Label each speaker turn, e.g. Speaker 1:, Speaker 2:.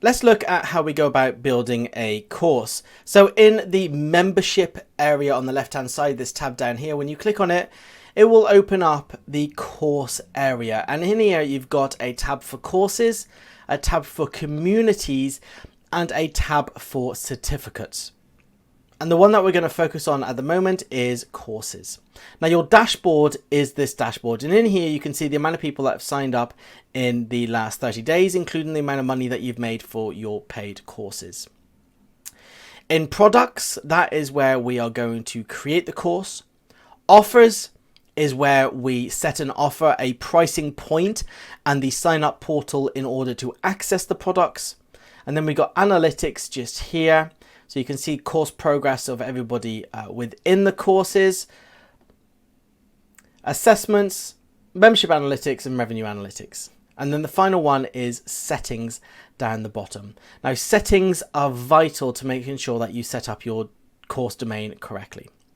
Speaker 1: Let's look at how we go about building a course. So in the membership area on the left hand side, this tab down here, when you click on it, it will open up the course area. And in here, you've got a tab for courses, a tab for communities, and a tab for certificates. And the one that we're going to focus on at the moment is courses. Now your dashboard is this dashboard, and in here you can see the amount of people that have signed up in the last 30 days, including the amount of money that you've made for your paid courses. In products, that is where we are going to create the course. Offers is where we set an offer, a pricing point, and the sign up portal in order to access the products. And then we got analytics just here. So you can see course progress of everybody within the courses, assessments, membership analytics, and revenue analytics. And then the final one is settings down the bottom. Now, settings are vital to making sure that you set up your course domain correctly.